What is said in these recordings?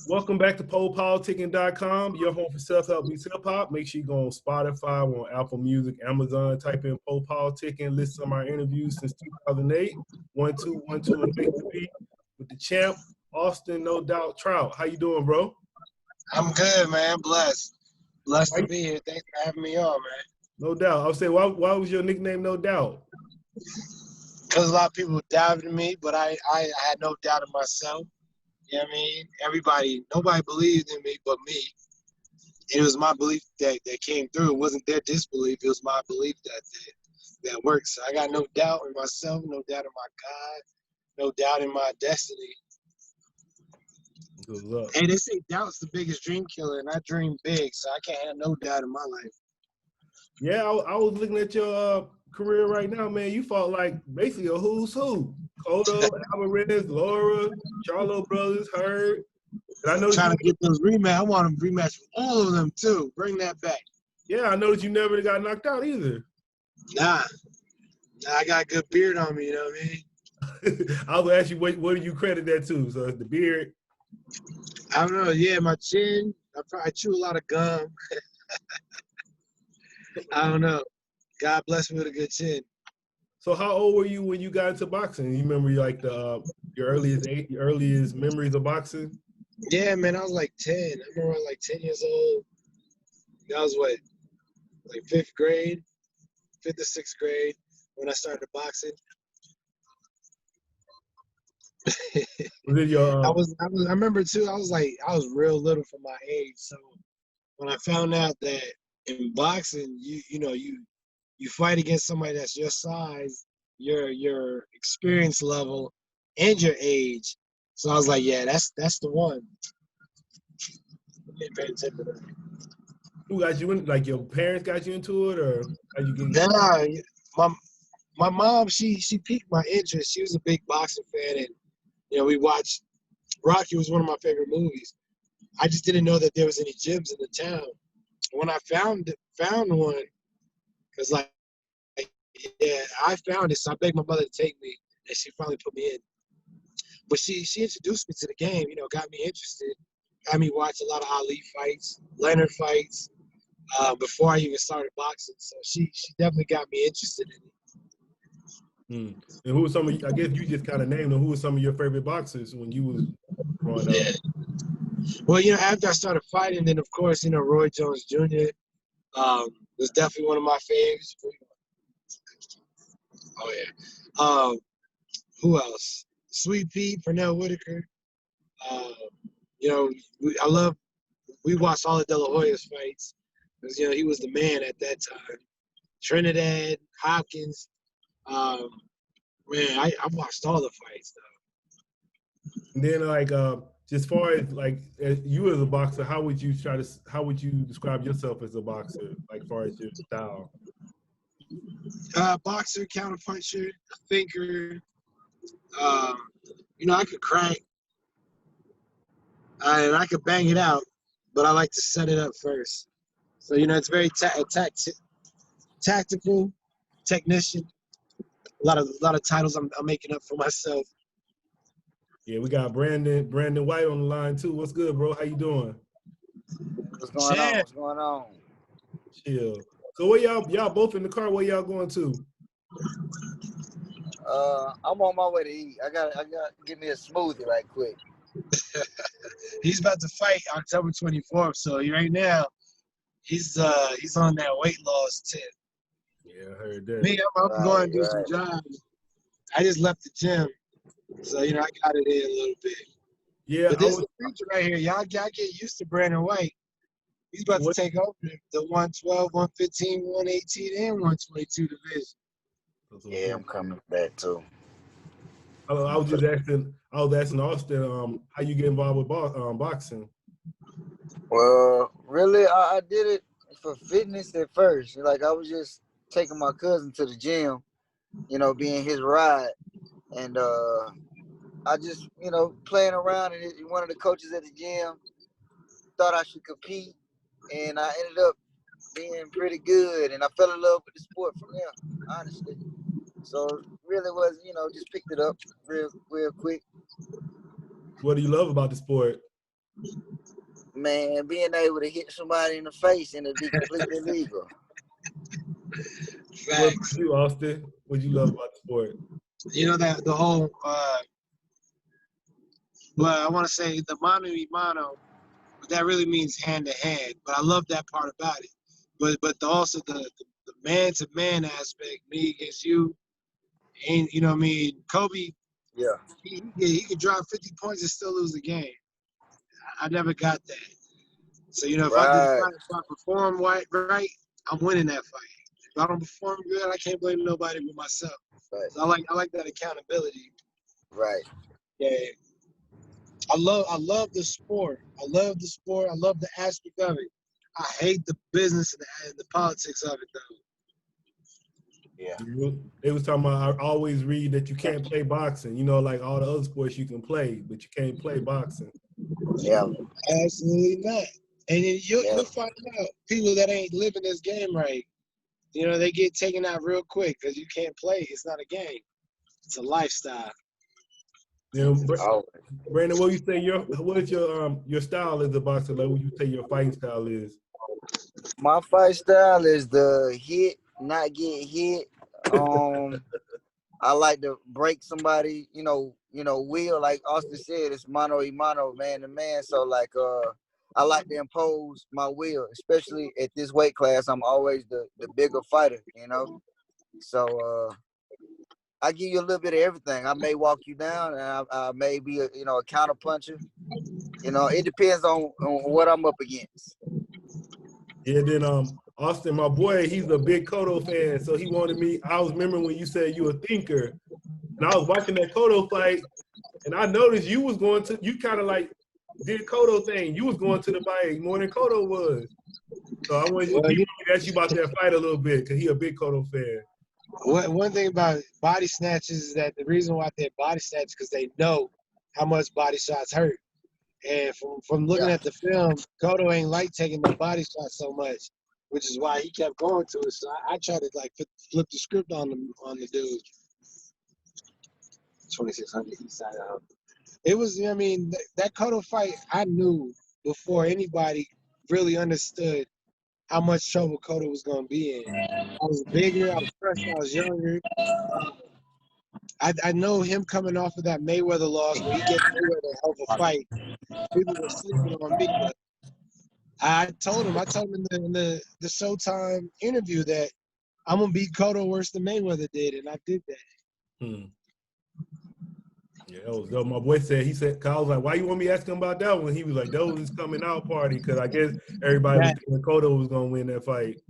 Welcome back to PoPolitickin.com, your home for self-help meets hip-hop. Make sure you go on Spotify, on Apple Music, Amazon, type in PoPolitickin, listen to my interviews since 2008. 1212 and Make the Beat with the champ, Austin, no doubt, Trout. How you doing, bro? I'm good, man. Blessed. Blessed to be here. Thanks for having me on, man. No doubt. I was saying, why was your nickname No Doubt? Because a lot of people doubted me, but I had no doubt in myself. You know what I mean? Nobody believed in me but me. And it was my belief that came through. It wasn't their disbelief. It was my belief that worked. So I got no doubt in myself, no doubt in my God, no doubt in my destiny. Good luck. Hey, they say doubt's the biggest dream killer, and I dream big, so I can't have no doubt in my life. Yeah, I was looking at your career right now, man. You fought like basically a who's who. Cotto, Alvarez, Laura, Charlo Brothers, Hurd. And I know Trying to get those rematch. I want them rematch with all of them too. Bring that back. Yeah, I know that you never got knocked out either. Nah, I got a good beard on me. You know what I mean? I was gonna ask you what do you credit that to? So it's the beard. I don't know. Yeah, my chin. I chew a lot of gum. I don't know. God bless me with a good chin. So how old were you when you got into boxing? You remember like your earliest memories of boxing? Yeah, man, I was like 10. I remember I was like 10 years old. That was what, like fifth or sixth grade when I started boxing. Was it your? I remember too. I was real little for my age. So when I found out that in boxing, you fight against somebody that's your size, your experience level, and your age. So I was like, yeah, that's the one. Who got you in? Like your parents got you into it, or how you get? Nah, my mom, she piqued my interest. She was a big boxing fan, and we watched. Rocky was one of my favorite movies. I just didn't know that there was any gyms in the town. When I found one, because yeah, I found it, so I begged my mother to take me, and she finally put me in. But she introduced me to the game, got me interested, had me watch a lot of Ali fights, Leonard fights, before I even started boxing. So she definitely got me interested in it. And who were some of? I guess you just kind of named them. Who were some of your favorite boxers when you was growing up? Well, after I started fighting, then of course, Roy Jones Jr. Was definitely one of my favorites. Oh yeah. Who else? Sweet Pea, Pernell Whitaker. We watched all of De La Hoya's fights because he was the man at that time. Trinidad, Hopkins. Man, I watched all the fights though. And then as far as you as a boxer, how would you describe yourself as a boxer, like far as your style? Boxer, counterpuncher, thinker. I could crank and I could bang it out, but I like to set it up first. So it's very tactical, technician. A lot of titles I'm making up for myself. Yeah, we got Brandon White on the line too. What's good, bro? How you doing? What's going on? What's going on? Chill. So where y'all both in the car? Where y'all going to? I'm on my way to eat. I got give me a smoothie right quick. He's about to fight October 24th, so right now he's on that weight loss tip. Yeah, I heard that. Me, I'm going to do some jobs. I just left the gym, so I got it in a little bit. Yeah, but this is the future right here. Y'all get used to Brandon White. He's about to take over the 112, 115, 118, and 122 division. Yeah, I'm coming back too. I was asking Austin, how you get involved with boxing? Well, really, I did it for fitness at first. Like I was just taking my cousin to the gym, being his ride, and I just, playing around, and one of the coaches at the gym thought I should compete, and I ended up being pretty good, and I fell in love with the sport from there, honestly. So really was, just picked it up real quick. What do you love about the sport? Man, being able to hit somebody in the face and it be completely legal. What about you, Austin? What do you love about the sport? You know that the whole, well, I want to say the mano y mano, but that really means hand to hand. But I love that part about it. But also the man to man aspect, me against you, and you know what I mean. Kobe, Yeah. he could drop 50 points and still lose the game. I never got that. So you know, if Right. I perform right, I'm winning that fight. If I don't perform good, I can't blame nobody but myself. Right. So I like that accountability. Right. Yeah. I love the sport. I love the sport. I love the aspect of it. I hate the business and the politics of it, though. Yeah. They was talking about, I always read that you can't play boxing. You know, like all the other sports you can play, but you can't play boxing. Yeah. Absolutely not. And then Yeah. you'll find out people that ain't living this game right. You know, they get taken out real quick because you can't play. It's not a game. It's a lifestyle. You know, Oh, Brandon, what you say what is your style as a boxer? Like, what you say your fighting style is? my fight style is the hit, not get hit. I like to break somebody, will, like Austin said, it's mano y mano, man to man. So like I like to impose my will, especially at this weight class. I'm always the bigger fighter, So I give you a little bit of everything. I may walk you down, and I may be a counter puncher. It depends on what I'm up against. Yeah, then Austin, my boy, he's a big Cotto fan, so he wanted me. I was remembering when you said you a thinker, and I was watching that Cotto fight, and I noticed you kind of like did Cotto thing. You was going to the fight more than Cotto was. So I wanted to ask you about that fight a little bit, because he a big Cotto fan. One thing about body snatches is that the reason why they're body snatches because they know how much body shots hurt. And from looking at the film, Cotto ain't like taking the body shots so much, which is why he kept going to it. So I tried to like flip the script on the dude. 2600 east side out. It was, I mean, that Cotto fight, I knew before anybody really understood how much trouble Cotto was going to be in. I was bigger, I was fresh, I was younger. I know him coming off of that Mayweather loss where he gave Mayweather a hell of a fight. People were sleeping on me, but I told him in the Showtime interview that I'm gonna beat Cotto worse than Mayweather did, and I did that. Yeah, that was dope. My boy said, I was like, why you want me asking about that one? He was like, that was his coming out party, because I guess everybody was thinking Cotto was gonna win that fight.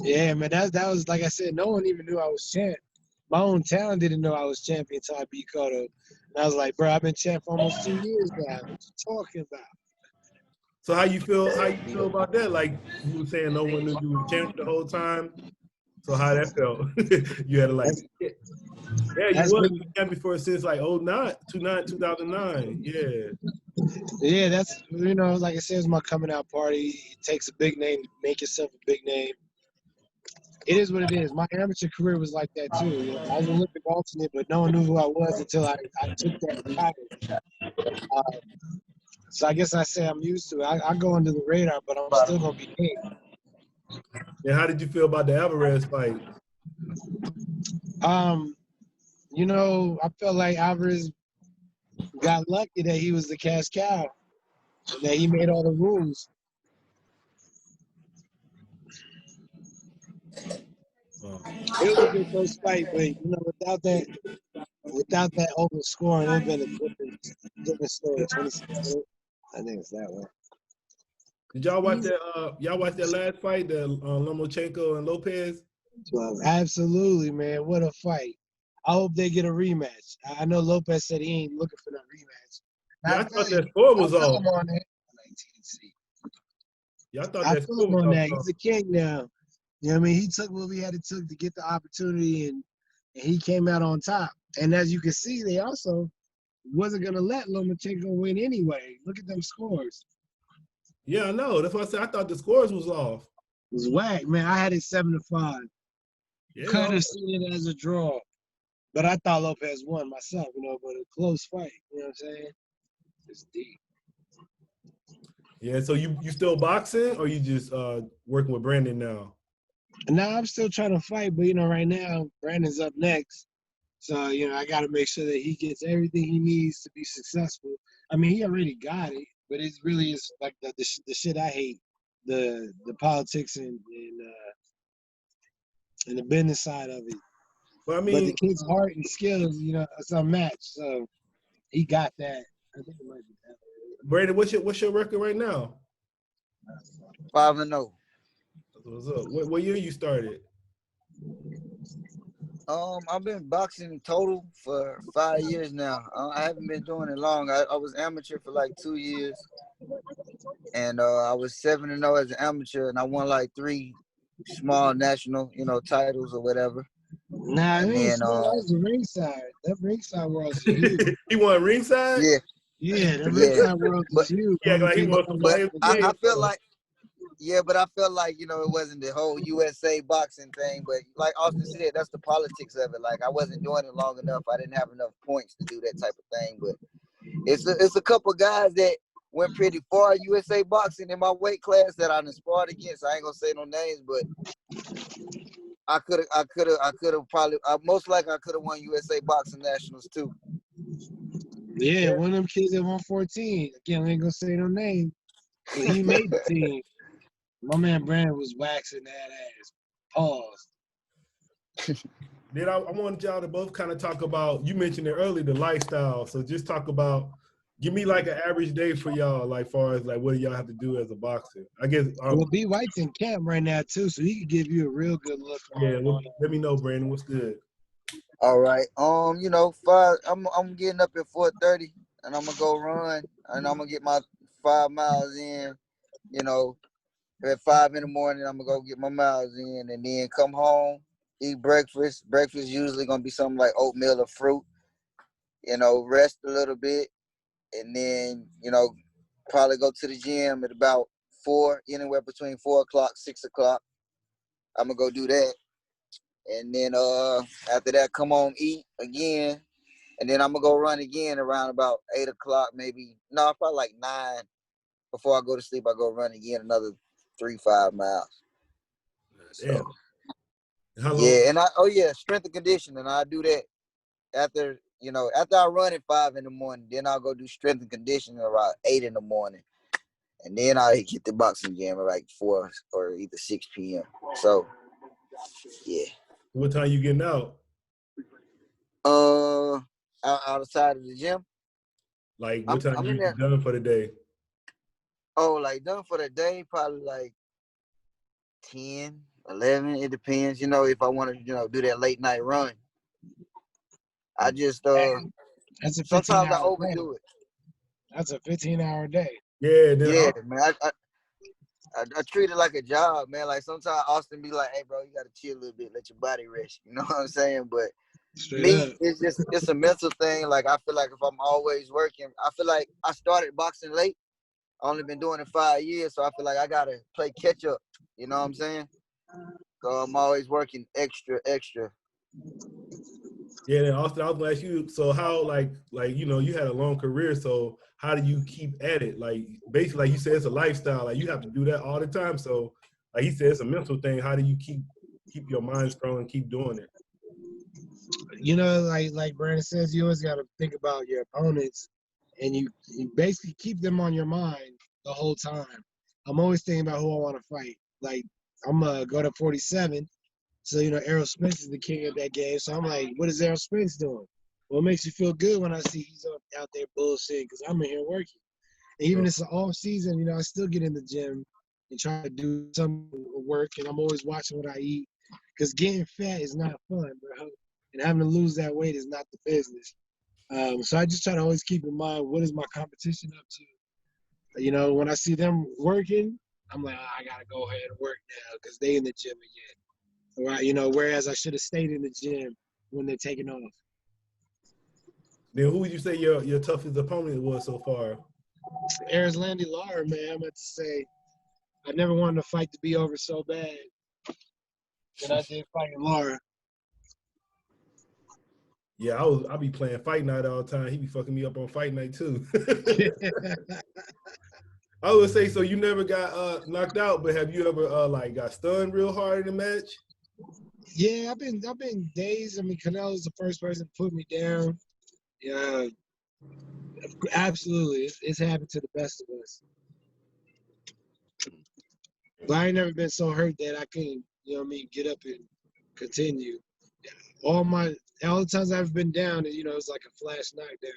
Yeah, man, that was like I said, no one even knew I was champ. My own town didn't know I was champion until I beat Cotto. And I was like, bro, I've been champ for almost 2 years now. What you talking about? So how you feel about that? Like you were saying, no one knew you were champ the whole time. So how that felt? You had to like, yeah, you was champion for since like 2009. Yeah, that's, like I said, it's my coming out party. It takes a big name to make yourself a big name. It is what it is. My amateur career was like that too. I was an Olympic alternate, but no one knew who I was until I took that title. So I guess I say I'm used to it. I go under the radar, but I'm still gonna be big. And how did you feel about the Alvarez fight? I felt like Alvarez got lucky that he was the cash cow and that he made all the rules. It was a good first fight, but without that open scoring, it would have been a different story. 26. I think it's that one. Did y'all watch that? Y'all watch that last fight, the Lomachenko and Lopez? Absolutely, man. What a fight! I hope they get a rematch. I know Lopez said he ain't looking for that rematch. Yeah, I thought that score was off. Yeah, I thought that score was off. He's a king now. You know what I mean? He took what we had to get the opportunity, and he came out on top. And as you can see, they also wasn't going to let Lomachenko win anyway. Look at them scores. Yeah, I know. That's why I said I thought the scores was off. It was whack, man. I had it 7-5. Yeah, could have seen it as a draw. But I thought Lopez won myself, but a close fight. You know what I'm saying? It's deep. Yeah, so you still boxing or you just working with Brandon now? Now I'm still trying to fight, but right now Brandon's up next. So, I got to make sure that he gets everything he needs to be successful. I mean, he already got it, but it really is like the shit I hate, the politics and the business side of it. But I But the mean, kid's heart and skills, it's unmatched. So he got that. I think it might be that. Brandon, what's your record right now? 5-0. What's up? What year you started? I've been boxing total for 5 years now. I haven't been doing it long. I was amateur for like 2 years, and I was 7-0 as an amateur, and I won like 3 small national, titles or whatever. Nah, And it ain't then small. That was the ringside. That ringside world's huge. He won ringside? yeah, Yeah, the yeah, ringside world but is huge. Yeah, like he wants to play the I game. feel like. Yeah, but I felt like, it wasn't the whole USA boxing thing. But like Austin said, that's the politics of it. Like, I wasn't doing it long enough. I didn't have enough points to do that type of thing. But it's a couple guys that went pretty far USA boxing in my weight class that I sparred against. I ain't gonna say no names, but I could have probably most likely I could have won USA boxing nationals too. Yeah, one of them kids at 114. Again, I ain't gonna say no name, but he made the team. My man Brandon was waxing that ass. Pause. Then I wanted y'all to both kind of talk about, you mentioned it earlier, the lifestyle. So just talk about, give me like an average day for y'all, like far as like what do y'all have to do as a boxer? I guess. Well, B White's in camp right now too, so he could give you a real good look Yeah, on let me know, Brandon. What's good? All right. I'm getting up at 4:30 and I'm gonna go run and I'm gonna get my 5 miles in, at 5 in the morning, I'm gonna go get my miles in and then come home, eat breakfast. Breakfast usually gonna be something like oatmeal or fruit, rest a little bit, and then, probably go to the gym at about 4, anywhere between 4 o'clock, 6 o'clock. I'm gonna go do that. And then after that, come home, eat again. And then I'm gonna go run again around about 8 o'clock, probably like 9. Before I go to sleep, I go run again another 3-5 miles. Damn. So How long? yeah, and strength and conditioning. I do that after I run at 5 in the morning. Then I'll go do strength and conditioning around 8 in the morning, and then I'll hit the boxing gym at like 4 or either 6 p.m. So yeah. What time you getting out? Outside of the gym. Like what time I'm you in there. done for the day? Oh, like done for the day, probably like 10, 11. It depends, if I want to, do that late night run. I just That's a 15-hour sometimes I day. overdo it. That's a 15-hour day. Yeah, Man. I treat it like a job, man. Like sometimes Austin be like, "Hey, bro, you gotta chill a little bit, let your body rest." You know what I'm saying? But Straight up. it's a mental thing. Like I feel like if I'm always working, I feel like I started boxing late. I only been doing it 5 years, so I feel like I gotta play catch up. You know what I'm saying? So I'm always working extra. Yeah, then Austin, I was gonna ask you, so how like you had a long career, so how do you keep at it? Like basically like you said, it's a lifestyle, like you have to do that all the time. So like he said, it's a mental thing. How do you keep your mind strong and keep doing it? Like Brandon says, you always gotta think about your opponents and you basically keep them on your mind the whole time. I'm always thinking about who I want to fight. Like I'm gonna go to 47. So, Errol Spence is the king of that game. So I'm like, what is Errol Spence doing? Well, it makes you feel good when I see he's out there bullshitting because I'm in here working. And even if it's an off season, I still get in the gym and try to do some work. And I'm always watching what I eat because getting fat is not fun, bro. And having to lose that weight is not the business. So I just try to always keep in mind, what is my competition up to? When I see them working, I'm like, I got to go ahead and work now because they in the gym again. Whereas I should have stayed in the gym when they're taking off. Then who would you say your toughest opponent was so far? Landy Lara, man. I'm about to say, I never wanted the fight to be over so bad. And I did fight Lara. Yeah, I be playing Fight Night all the time. He be fucking me up on Fight Night too. I would say so. You never got knocked out, but have you ever like got stunned real hard in a match? Yeah, I've been dazed. I mean, Canelo's the first person to put me down. Yeah, absolutely. It's happened to the best of us. But I ain't never been so hurt that I couldn't, you know what I mean, get up and continue. All the times I've been down, you know, it's like a flash knockdown.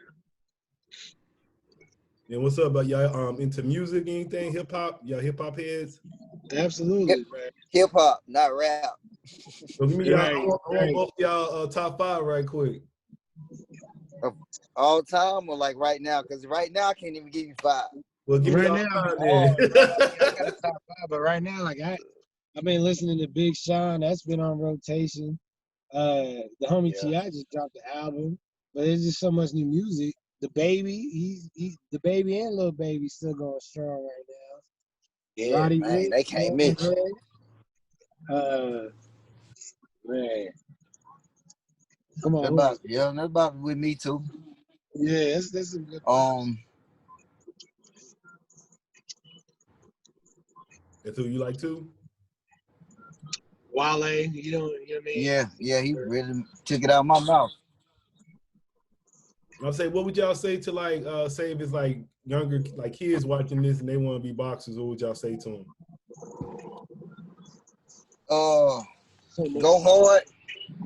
And what's up about y'all into music, anything, hip hop? Y'all hip hop heads? Absolutely, man. Hip hop, not rap. So give me y'all, Right, I want both y'all top 5 right quick. Oh, All time or like right now? Because right now I can't even give you 5. Well, give me right all now, time I then. got a top 5, but right now, like I've been listening to Big Sean. That's been on rotation. The homie Yeah. T.I. just dropped the album, but there's just so much new music. The Baby, he's the Baby and Lil Baby still going strong right now. Yeah, Roddy man, Ricch, they can't mix. Man, come on, That's about with me too. yeah, that's some good. That's who you like too? Wale, you know what I mean? Yeah, he really took it out of my mouth. I'll say, what would y'all say to like say if it's like younger like kids watching this and they want to be boxers? What would y'all say to them? Go hard,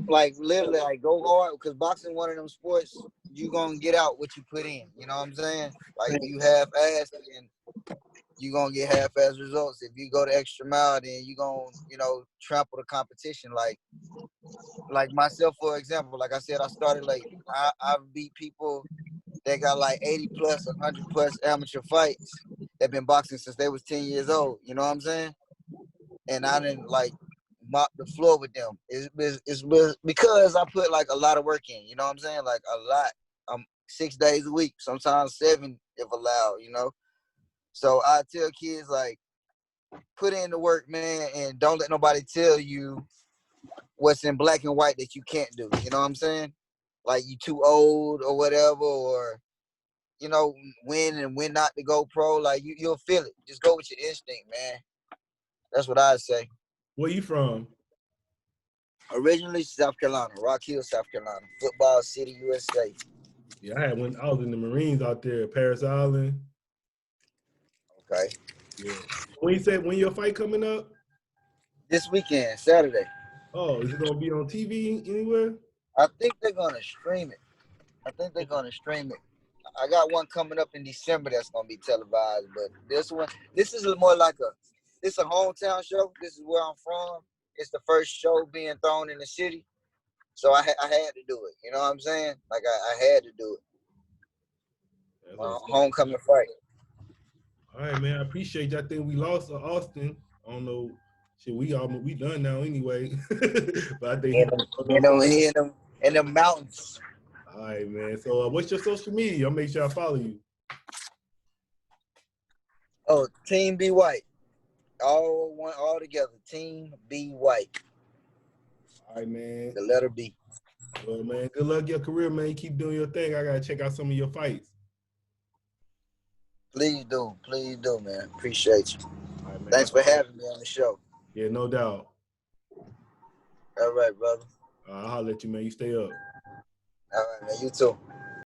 like literally, like go hard, because boxing one of them sports you gonna get out what you put in. You know what I'm saying? Like you half-ass and you gonna get half-ass results. If you go the extra mile, then you gonna trample the competition. Like myself, for example, like I said, I started late. I've beat people that got like 80 plus, 100 plus amateur fights. They've been boxing since they was 10 years old. You know what I'm saying? And I didn't like mop the floor with them. It's because I put like a lot of work in. You know what I'm saying? Like a lot. 6 days a week, sometimes 7 if allowed. So I tell kids like, put in the work, man, and don't let nobody tell you what's in black and white that you can't do. You know what I'm saying? Like you too old or whatever, or when and when not to go pro. Like you'll feel it. Just go with your instinct, man. That's what I say. Where you from? Originally South Carolina, Rock Hill, South Carolina, Football City, USA. Yeah, I was in the Marines out there, Paris Island. Okay. Yeah. When your fight coming up? This weekend, Saturday. Oh, is it gonna be on TV anywhere? I think they're gonna stream it. I got one coming up in December that's gonna be televised, but this is more like it's a hometown show. This is where I'm from. It's the first show being thrown in the city, so I had to do it. You know what I'm saying? Like I had to do it. Homecoming fight. All right, man. I appreciate you. I think we lost Austin. I don't know. Shit, we done now anyway. But I think in the mountains. All right, man. So what's your social media? I'll make sure I follow you. Oh, Team B White. All together. Team B White. All right, man. The letter B. Well, man, good luck in your career, man. You keep doing your thing. I gotta check out some of your fights. Please do, man. Appreciate you. All right, man. Thanks for having me on the show. Yeah, no doubt. All right, brother. I'll holler at you, man. You stay up. All right, man. You too.